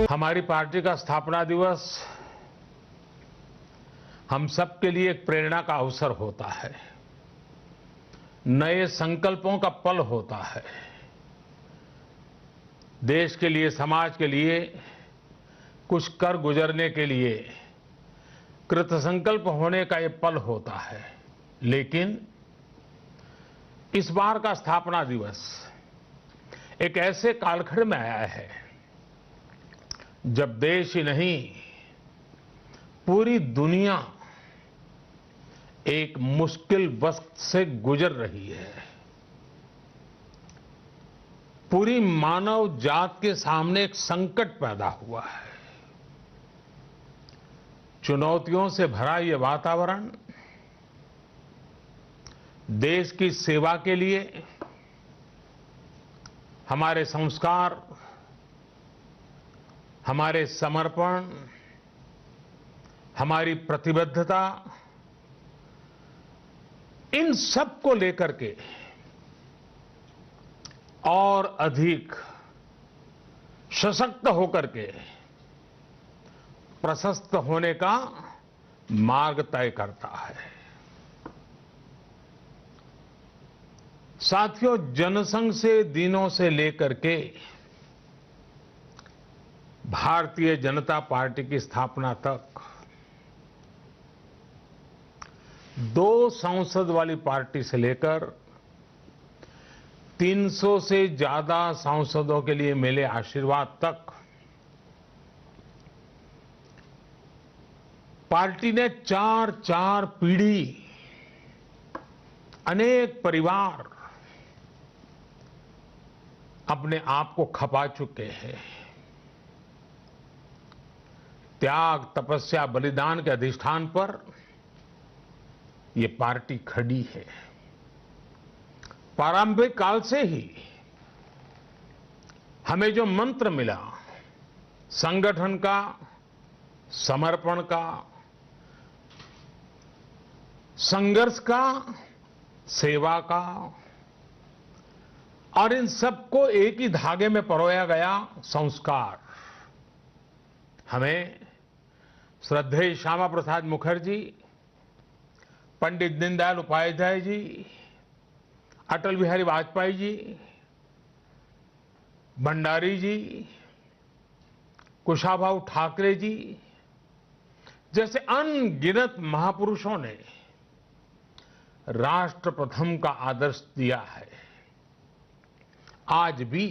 हमारी पार्टी का स्थापना दिवस हम सबके लिए एक प्रेरणा का अवसर होता है, नए संकल्पों का पल होता है। देश के लिए, समाज के लिए कुछ कर गुजरने के लिए कृतसंकल्प होने का ये पल होता है। लेकिन इस बार का स्थापना दिवस एक ऐसे कालखंड में आया है जब देश ही नहीं, पूरी दुनिया एक मुश्किल वक्त से गुजर रही है। पूरी मानव जात के सामने एक संकट पैदा हुआ है। चुनौतियों से भरा ये वातावरण देश की सेवा के लिए हमारे संस्कार, हमारे समर्पण, हमारी प्रतिबद्धता, इन सब को लेकर के और अधिक सशक्त होकर के प्रशस्त होने का मार्ग तय करता है। साथियों, जनसंघ से दिनों से लेकर के भारतीय जनता पार्टी की स्थापना तक 2 सांसद वाली पार्टी से लेकर 300 से ज्यादा सांसदों के लिए मिले आशीर्वाद तक पार्टी ने 4 पीढ़ी, अनेक परिवार अपने आप को खपा चुके हैं। त्याग, तपस्या, बलिदान के अधिष्ठान पर ये पार्टी खड़ी है। प्रारंभिक काल से ही हमें जो मंत्र मिला, संगठन का, समर्पण का, संघर्ष का, सेवा का, और इन सबको एक ही धागे में परोया गया संस्कार, हमें श्रद्धेय श्यामा प्रसाद मुखर्जी, पंडित दीनदयाल उपाध्याय जी, अटल बिहारी वाजपेयी जी, भंडारी जी, कुशाभाऊ ठाकरे जी जैसे अनगिनत महापुरुषों ने राष्ट्र प्रथम का आदर्श दिया है। आज भी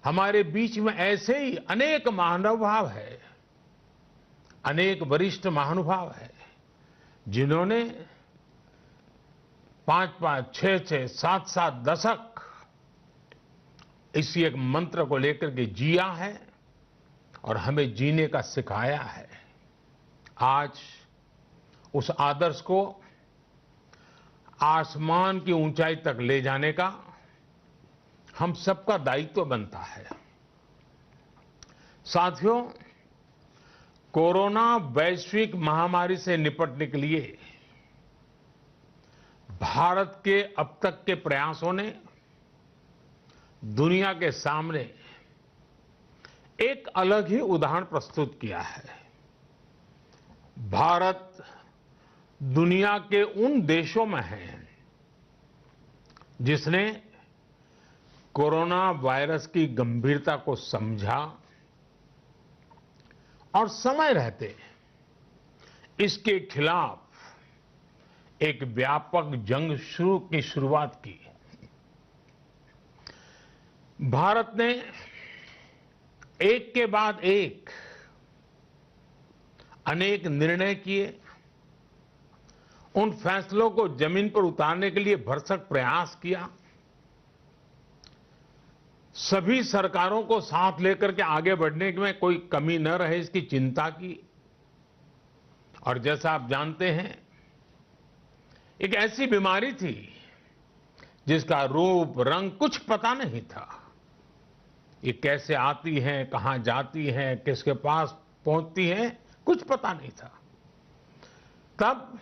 हमारे बीच में ऐसे ही अनेक महानुभाव हैं, अनेक वरिष्ठ महानुभाव हैं, जिन्होंने 5-5, 6-6, 7-7 दशक इसी एक मंत्र को लेकर के जिया है और हमें जीने का सिखाया है। आज उस आदर्श को आसमान की ऊंचाई तक ले जाने का हम सबका दायित्व बनता है। साथियों, कोरोना वैश्विक महामारी से निपटने के लिए भारत के अब तक के प्रयासों ने दुनिया के सामने एक अलग ही उदाहरण प्रस्तुत किया है। भारत दुनिया के उन देशों में है जिसने कोरोना वायरस की गंभीरता को समझा और समय रहते इसके खिलाफ एक व्यापक जंग की शुरुआत की। भारत ने एक के बाद एक अनेक निर्णय किए, उन फैसलों को जमीन पर उतारने के लिए भरसक प्रयास किया, सभी सरकारों को साथ लेकर के आगे बढ़ने में कोई कमी न रहे इसकी चिंता की। और जैसा आप जानते हैं, एक ऐसी बीमारी थी जिसका रूप रंग कुछ पता नहीं था। ये कैसे आती है, कहां जाती है, किसके पास पहुंचती है, कुछ पता नहीं था। तब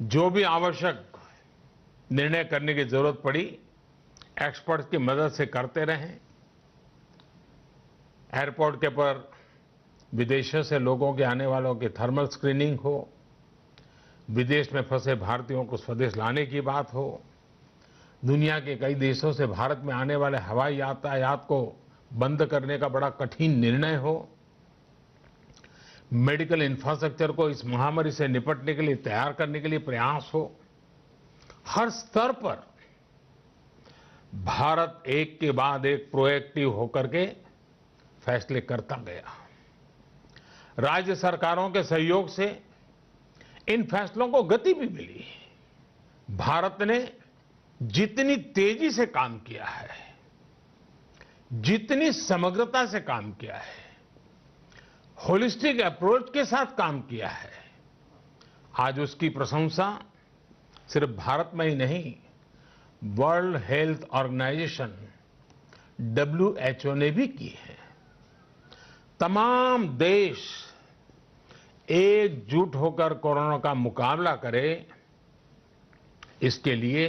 जो भी आवश्यक निर्णय करने की जरूरत पड़ी, एक्सपर्ट्स की मदद से करते रहें। एयरपोर्ट के पर विदेशों से लोगों के आने वालों की थर्मल स्क्रीनिंग हो, विदेश में फंसे भारतीयों को स्वदेश लाने की बात हो, दुनिया के कई देशों से भारत में आने वाले हवाई यातायात को बंद करने का बड़ा कठिन निर्णय हो, मेडिकल इंफ्रास्ट्रक्चर को इस महामारी से निपटने के लिए तैयार करने के लिए प्रयास हो, हर स्तर पर भारत एक के बाद एक प्रोएक्टिव होकर के फैसले करता गया। राज्य सरकारों के सहयोग से इन फैसलों को गति भी मिली। भारत ने जितनी तेजी से काम किया है, जितनी समग्रता से काम किया है, होलिस्टिक अप्रोच के साथ काम किया है, आज उसकी प्रशंसा सिर्फ भारत में ही नहीं, वर्ल्ड हेल्थ ऑर्गेनाइजेशन WHO ने भी की है। तमाम देश एकजुट होकर कोरोना का मुकाबला करें, इसके लिए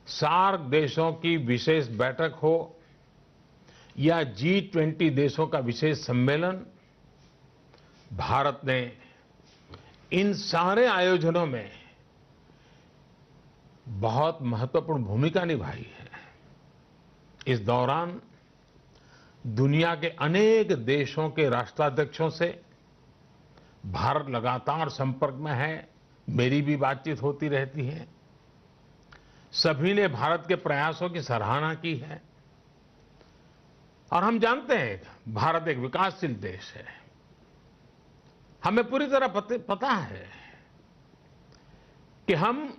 सार्क देशों की विशेष बैठक हो या G20 देशों का विशेष सम्मेलन, भारत ने इन सारे आयोजनों में बहुत महत्वपूर्ण भूमिका निभाई है। इस दौरान दुनिया के अनेक देशों के राष्ट्राध्यक्षों से भारत लगातार संपर्क में है, मेरी भी बातचीत होती रहती है। सभी ने भारत के प्रयासों की सराहना की है और हम जानते हैं भारत एक विकासशील देश है। हमें पूरी तरह पता है कि हम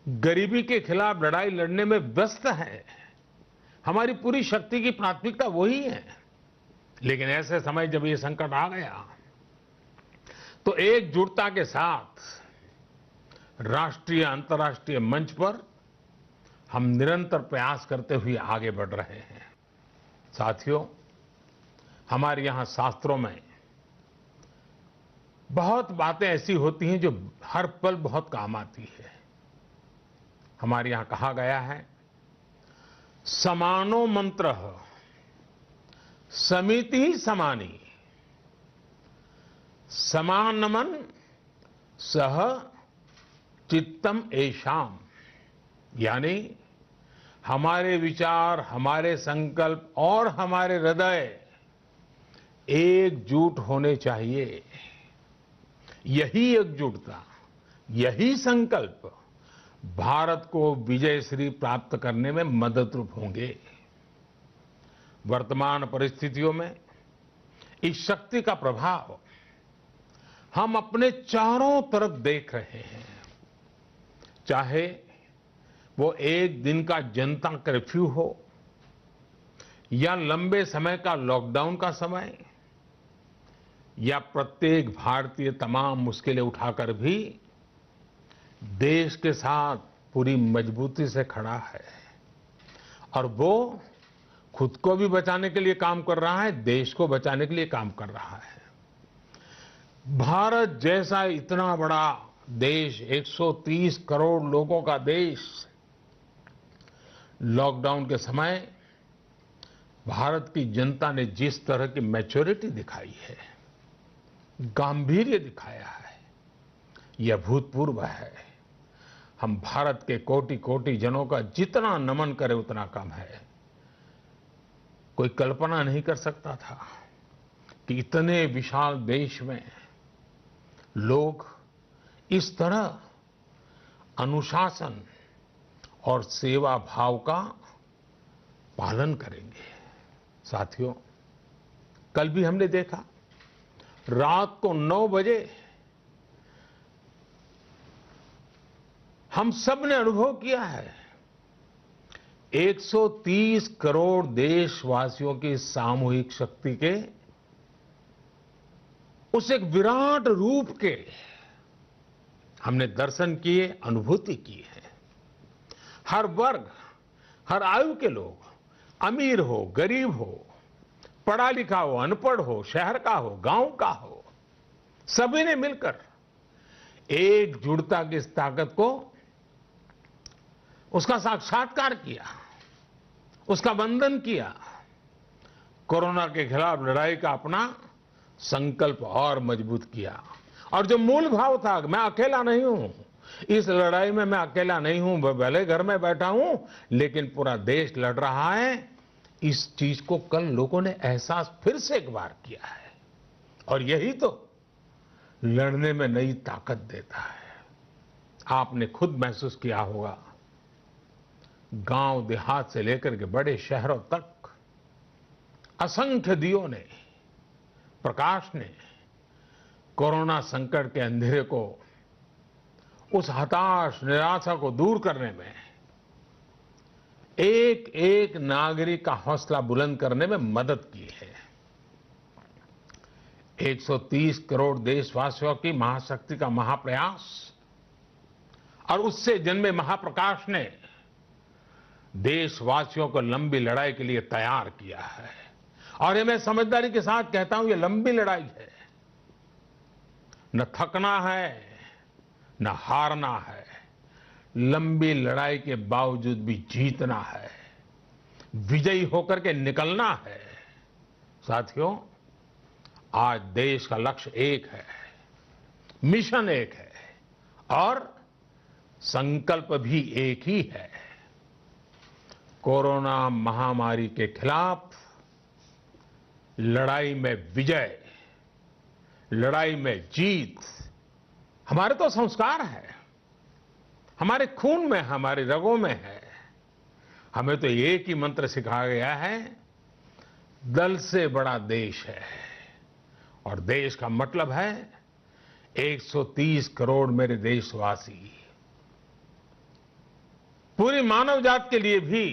गरीबी के खिलाफ लड़ाई लड़ने में व्यस्त हैं। हमारी पूरी शक्ति की प्राथमिकता वही है। लेकिन ऐसे समय जब ये संकट आ गया तो एकजुटता के साथ राष्ट्रीय अंतर्राष्ट्रीय मंच पर हम निरंतर प्रयास करते हुए आगे बढ़ रहे हैं। साथियों, हमारे यहां शास्त्रों में बहुत बातें ऐसी होती हैं जो हर पल बहुत काम आती है। हमारे यहां कहा गया है, समानो मंत्रः समिति समानी, समानमन सह चित्तम एषाम। यानी हमारे विचार, हमारे संकल्प और हमारे हृदय एकजुट होने चाहिए। यही एकजुटता, यही संकल्प भारत को विजयश्री प्राप्त करने में मददरूप होंगे। वर्तमान परिस्थितियों में इस शक्ति का प्रभाव हम अपने चारों तरफ देख रहे हैं। चाहे वो एक दिन का जनता कर्फ्यू हो या लंबे समय का लॉकडाउन का समय, या प्रत्येक भारतीय तमाम मुश्किलें उठाकर भी देश के साथ पूरी मजबूती से खड़ा है और वो खुद को भी बचाने के लिए काम कर रहा है, देश को बचाने के लिए काम कर रहा है। भारत जैसा इतना बड़ा देश, 130 करोड़ लोगों का देश, लॉकडाउन के समय भारत की जनता ने जिस तरह की मैच्योरिटी दिखाई है, गांभीर्य दिखाया है, यह अभूतपूर्व है। हम भारत के कोटि कोटि जनों का जितना नमन करें उतना कम है। कोई कल्पना नहीं कर सकता था कि इतने विशाल देश में लोग इस तरह अनुशासन और सेवा भाव का पालन करेंगे। साथियों, कल भी हमने देखा, रात को 9 बजे हम सब ने अनुभव किया है 130 करोड़ देशवासियों की सामूहिक शक्ति के उस एक विराट रूप के हमने दर्शन किए, अनुभूति की है। हर वर्ग, हर आयु के लोग, अमीर हो, गरीब हो, पढ़ा लिखा हो, अनपढ़ हो, शहर का हो, गांव का हो, सभी ने मिलकर एकजुटता की इस ताकत को, उसका साक्षात्कार किया, उसका वंदन किया, कोरोना के खिलाफ लड़ाई का अपना संकल्प और मजबूत किया। और जो मूल भाव था, मैं अकेला नहीं हूं, इस लड़ाई में मैं अकेला नहीं हूं, मैं भले घर में बैठा हूं लेकिन पूरा देश लड़ रहा है, इस चीज को कल लोगों ने एहसास फिर से एक बार किया है। और यही तो लड़ने में नई ताकत देता है। आपने खुद महसूस किया होगा, गांव देहात से लेकर के बड़े शहरों तक असंख्य दियों ने, प्रकाश ने कोरोना संकट के अंधेरे को, उस हताश निराशा को दूर करने में, एक एक नागरिक का हौसला बुलंद करने में मदद की है। 130 करोड़ देशवासियों की महाशक्ति का महाप्रयास और उससे जन्मे महाप्रकाश ने देशवासियों को लंबी लड़ाई के लिए तैयार किया है। और ये मैं समझदारी के साथ कहता हूं, ये लंबी लड़ाई है। न थकना है, न हारना है, लंबी लड़ाई के बावजूद भी जीतना है, विजयी होकर के निकलना है। साथियों, आज देश का लक्ष्य एक है, मिशन एक है और संकल्प भी एक ही है। कोरोना महामारी के खिलाफ लड़ाई में विजय, लड़ाई में जीत हमारे तो संस्कार है, हमारे खून में, हमारी रगों में है। हमें तो एक ही मंत्र सिखाया गया है, दल से बड़ा देश है। और देश का मतलब है 130 करोड़ मेरे देशवासी। पूरी मानव जात के लिए भी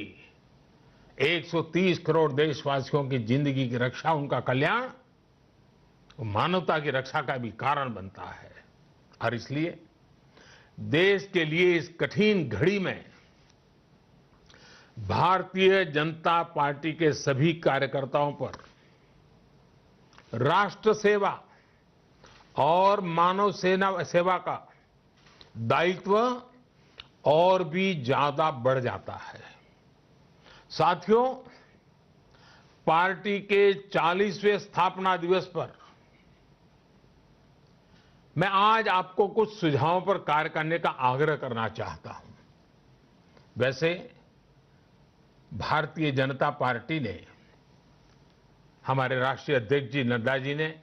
130 करोड़ देशवासियों की जिंदगी की रक्षा, उनका कल्याण, मानवता की रक्षा का भी कारण बनता है। और इसलिए देश के लिए इस कठिन घड़ी में भारतीय जनता पार्टी के सभी कार्यकर्ताओं पर राष्ट्र सेवा और मानव सेवा का दायित्व और भी ज्यादा बढ़ जाता है। साथियों, पार्टी के 40वें स्थापना दिवस पर मैं आज आपको कुछ सुझावों पर कार्य करने का आग्रह करना चाहता हूं। वैसे भारतीय जनता पार्टी ने, हमारे राष्ट्रीय अध्यक्ष जी नड्डा जी ने,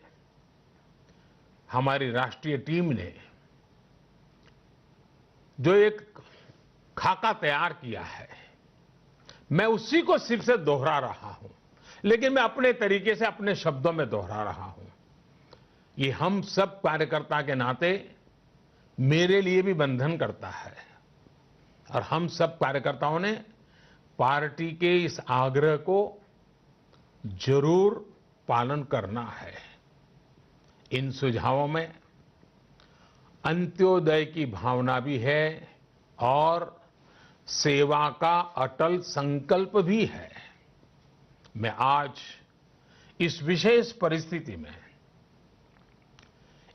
हमारी राष्ट्रीय टीम ने जो एक खाका तैयार किया है, मैं उसी को सिर्फ से दोहरा रहा हूं, लेकिन मैं अपने तरीके से, अपने शब्दों में दोहरा रहा हूं। ये हम सब कार्यकर्ता के नाते मेरे लिए भी बंधन करता है और हम सब कार्यकर्ताओं ने पार्टी के इस आग्रह को जरूर पालन करना है। इन सुझावों में अंत्योदय की भावना भी है और सेवा का अटल संकल्प भी है। मैं आज इस विशेष परिस्थिति में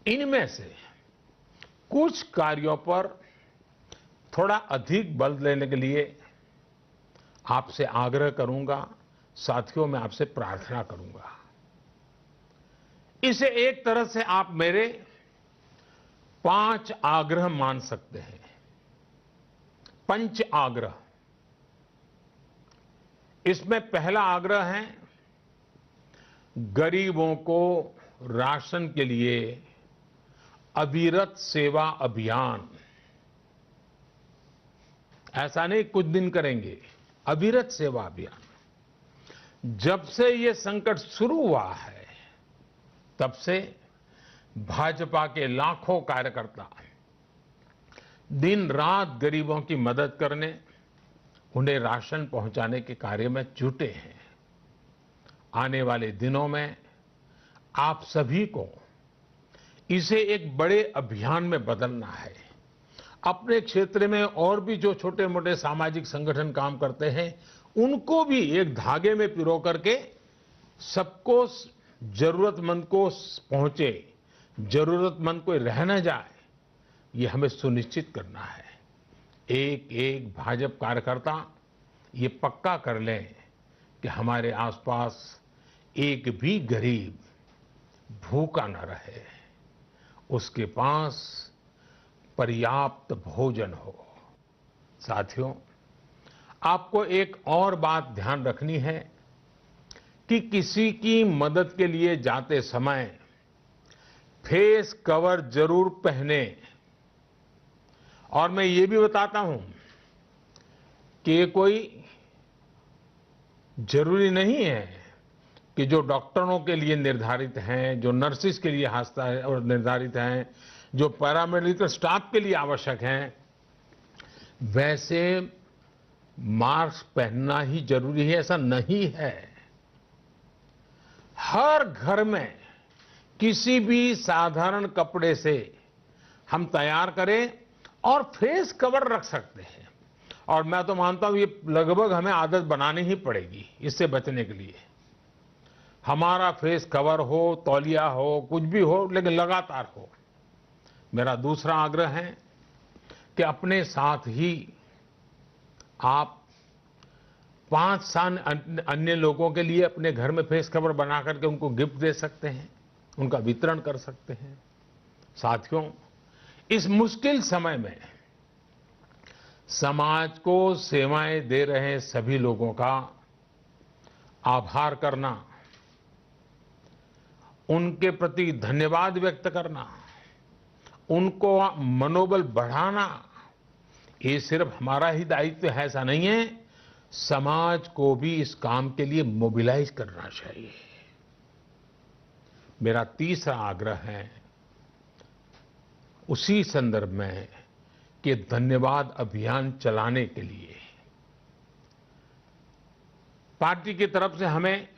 इनमें से कुछ कार्यों पर थोड़ा अधिक बल देने के लिए आपसे आग्रह करूंगा। साथियों, मैं आपसे प्रार्थना करूंगा। इसे एक तरह से आप मेरे 5 आग्रह मान सकते हैं। पंच आग्रह। इसमें पहला आग्रह है, गरीबों को राशन के लिए अविरत सेवा अभियान। ऐसा नहीं कुछ दिन करेंगे, अविरत सेवा अभियान। जब से ये संकट शुरू हुआ है, तब से भाजपा के लाखों कार्यकर्ता दिन रात गरीबों की मदद करने, उन्हें राशन पहुंचाने के कार्य में जुटे हैं। आने वाले दिनों में आप सभी को इसे एक बड़े अभियान में बदलना है। अपने क्षेत्र में और भी जो छोटे मोटे सामाजिक संगठन काम करते हैं, उनको भी एक धागे में पिरो करके सबको, जरूरतमंद को पहुंचे, जरूरतमंद कोई रह न जाए, ये हमें सुनिश्चित करना है। एक एक भाजपा कार्यकर्ता ये पक्का कर लें कि हमारे आसपास एक भी गरीब भूखा न रहे, उसके पास पर्याप्त भोजन हो। साथियों, आपको एक और बात ध्यान रखनी है कि किसी की मदद के लिए जाते समय फेस कवर जरूर पहने। और मैं ये भी बताता हूं कि ये कोई जरूरी नहीं है कि जो डॉक्टरों के लिए निर्धारित हैं, जो नर्सिस के लिए निर्धारित हैं, जो पैरामेडिकल स्टाफ के लिए आवश्यक हैं, वैसे मास्क पहनना ही जरूरी है, ऐसा नहीं है। हर घर में किसी भी साधारण कपड़े से हम तैयार करें और फेस कवर रख सकते हैं। और मैं तो मानता हूं ये लगभग हमें आदत बनानी ही पड़ेगी इससे बचने के लिए। हमारा फेस कवर हो, तौलिया हो, कुछ भी हो, लेकिन लगातार हो। मेरा दूसरा आग्रह है कि अपने साथ ही आप 5-7 अन्य लोगों के लिए अपने घर में फेस कवर बना करके उनको गिफ्ट दे सकते हैं, उनका वितरण कर सकते हैं। साथियों, इस मुश्किल समय में समाज को सेवाएं दे रहे सभी लोगों का आभार करना, उनके प्रति धन्यवाद व्यक्त करना, उनको मनोबल बढ़ाना, ये सिर्फ हमारा ही दायित्व है ऐसा नहीं है, समाज को भी इस काम के लिए मोबिलाइज करना चाहिए। मेरा तीसरा आग्रह है उसी संदर्भ में कि धन्यवाद अभियान चलाने के लिए पार्टी की तरफ से हमें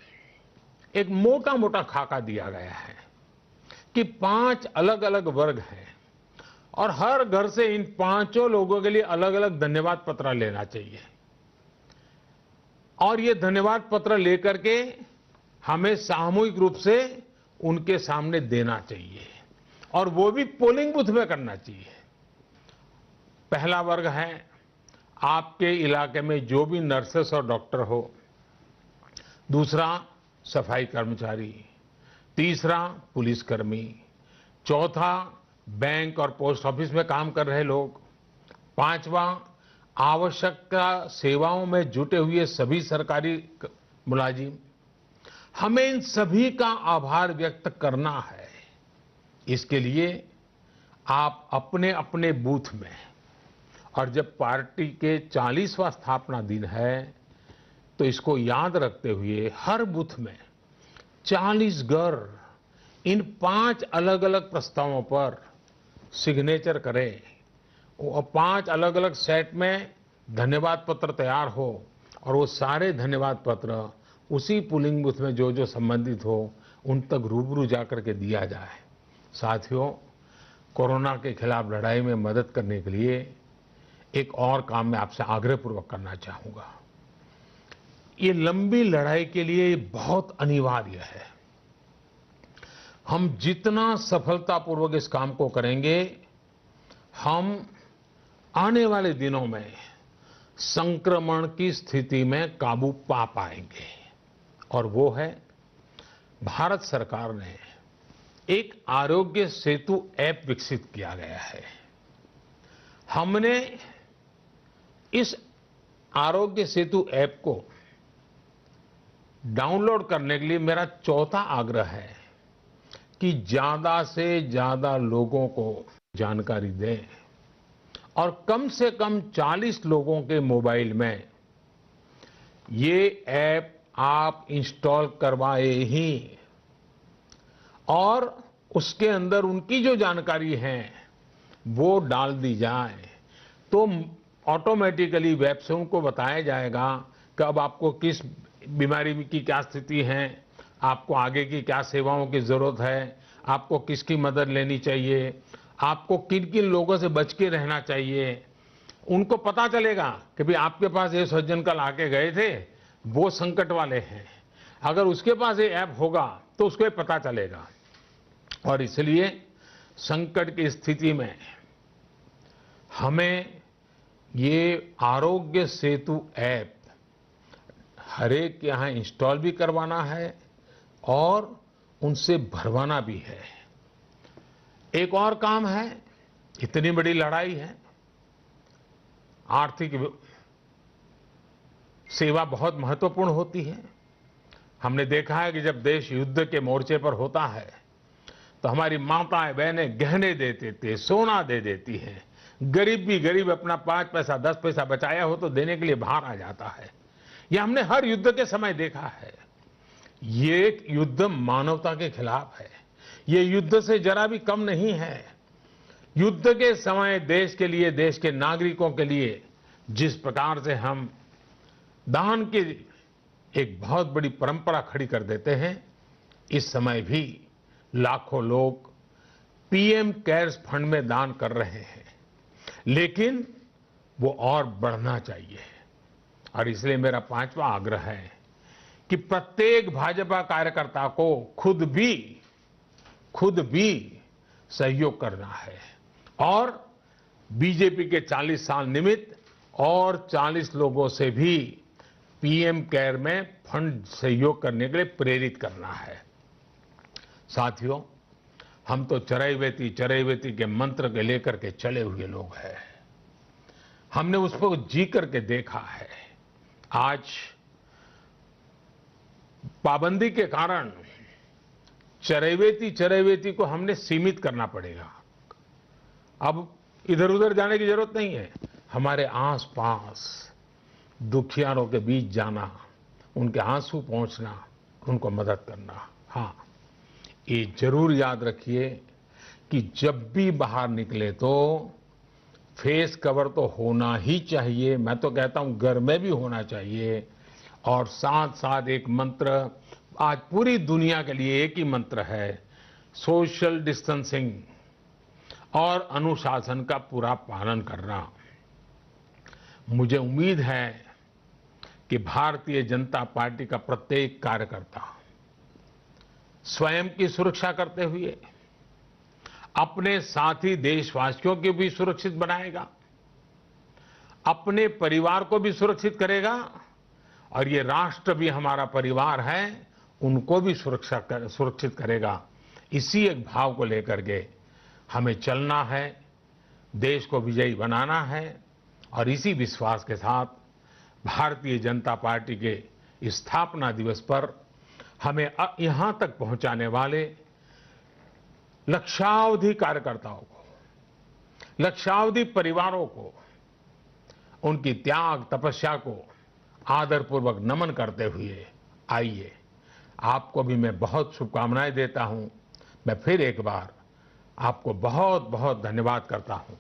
एक मोटा मोटा खाका दिया गया है कि 5 अलग अलग वर्ग हैं और हर घर से इन 5 लोगों के लिए अलग अलग धन्यवाद पत्र लेना चाहिए। और ये धन्यवाद पत्र लेकर के हमें सामूहिक रूप से उनके सामने देना चाहिए और वो भी पोलिंग बूथ में करना चाहिए। पहला वर्ग है आपके इलाके में जो भी नर्सेस और डॉक्टर हो, दूसरा सफाई कर्मचारी, तीसरा पुलिसकर्मी, चौथा बैंक और पोस्ट ऑफिस में काम कर रहे लोग, पांचवा आवश्यक सेवाओं में जुटे हुए सभी सरकारी मुलाजिम। हमें इन सभी का आभार व्यक्त करना है। इसके लिए आप अपने अपने बूथ में, और जब पार्टी के 40वां स्थापना दिन है तो इसको याद रखते हुए हर बूथ में 40 घर इन 5 अलग अलग प्रस्तावों पर सिग्नेचर करें और 5 अलग अलग सेट में धन्यवाद पत्र तैयार हो और वो सारे धन्यवाद पत्र उसी पोलिंग बूथ में जो जो संबंधित हो उन तक रूबरू जाकर के दिया जाए। साथियों, कोरोना के खिलाफ लड़ाई में मदद करने के लिए एक और काम मैं आपसे आग्रहपूर्वक करना चाहूंगा। ये लंबी लड़ाई के लिए बहुत अनिवार्य है। हम जितना सफलतापूर्वक इस काम को करेंगे, हम आने वाले दिनों में संक्रमण की स्थिति में काबू पा पाएंगे। और वो है, भारत सरकार ने एक आरोग्य सेतु ऐप विकसित किया गया है। हमने इस आरोग्य सेतु ऐप को डाउनलोड करने के लिए मेरा चौथा आग्रह है कि ज्यादा से ज्यादा लोगों को जानकारी दें और कम से कम 40 लोगों के मोबाइल में ये ऐप आप इंस्टॉल करवाए ही और उसके अंदर उनकी जो जानकारी है वो डाल दी जाए तो ऑटोमेटिकली वेब से उनको बताया जाएगा कि अब आपको किस बीमारी की क्या स्थिति है, आपको आगे की क्या सेवाओं की जरूरत है, आपको किसकी मदद लेनी चाहिए, आपको किन किन लोगों से बच के रहना चाहिए। उनको पता चलेगा कि भाई आपके पास ये सज्जन कल आके गए थे, वो संकट वाले हैं। अगर उसके पास ये ऐप होगा तो उसको ये पता चलेगा। और इसलिए संकट की स्थिति में हमें ये आरोग्य सेतु ऐप हर एक के यहाँ इंस्टॉल भी करवाना है और उनसे भरवाना भी है। एक और काम है, इतनी बड़ी लड़ाई है, आर्थिक सेवा बहुत महत्वपूर्ण होती है। हमने देखा है कि जब देश युद्ध के मोर्चे पर होता है तो हमारी माताएं बहनें गहने दे देती है, सोना दे देती हैं। गरीब भी गरीब अपना 5 पैसा 10 पैसा बचाया हो तो देने के लिए बाहर आ जाता है। यह हमने हर युद्ध के समय देखा है। ये युद्ध मानवता के खिलाफ है। ये युद्ध से जरा भी कम नहीं है। युद्ध के समय देश के लिए, देश के नागरिकों के लिए जिस प्रकार से हम दान की एक बहुत बड़ी परंपरा खड़ी कर देते हैं, इस समय भी लाखों लोग पीएम केयर्स फंड में दान कर रहे हैं, लेकिन वो और बढ़ना चाहिए। और इसलिए मेरा 5वां आग्रह है कि प्रत्येक भाजपा कार्यकर्ता को खुद भी सहयोग करना है और बीजेपी के 40 साल निमित्त और 40 लोगों से भी पीएम केयर में फंड सहयोग करने के लिए प्रेरित करना है। साथियों, हम तो चरैवेति चरैवेति के मंत्र के लेकर के चले हुए लोग हैं। हमने उसको जी करके देखा है। आज पाबंदी के कारण चरैवेति को हमने सीमित करना पड़ेगा। अब इधर उधर जाने की जरूरत नहीं है। हमारे आसपास दुखियारों के बीच जाना, उनके आंसू पहुंचना, उनको मदद करना। हाँ, ये जरूर याद रखिए कि जब भी बाहर निकले तो फेस कवर तो होना ही चाहिए। मैं तो कहता हूं घर में भी होना चाहिए। और साथ साथ एक मंत्र आज पूरी दुनिया के लिए एक ही मंत्र है, सोशल डिस्टेंसिंग और अनुशासन का पूरा पालन करना। मुझे उम्मीद है कि भारतीय जनता पार्टी का प्रत्येक कार्यकर्ता स्वयं की सुरक्षा करते हुए अपने साथी देशवासियों को भी सुरक्षित बनाएगा, अपने परिवार को भी सुरक्षित करेगा और ये राष्ट्र भी हमारा परिवार है, उनको भी सुरक्षित करेगा। इसी एक भाव को लेकर के हमें चलना है, देश को विजयी बनाना है और इसी विश्वास के साथ भारतीय जनता पार्टी के स्थापना दिवस पर हमें यहां तक पहुंचाने वाले लक्षावधि कार्यकर्ताओं को, लक्षावधि परिवारों को, उनकी त्याग तपस्या को आदरपूर्वक नमन करते हुए आइए, आपको भी मैं बहुत शुभकामनाएं देता हूं। मैं फिर एक बार आपको बहुत बहुत धन्यवाद करता हूं।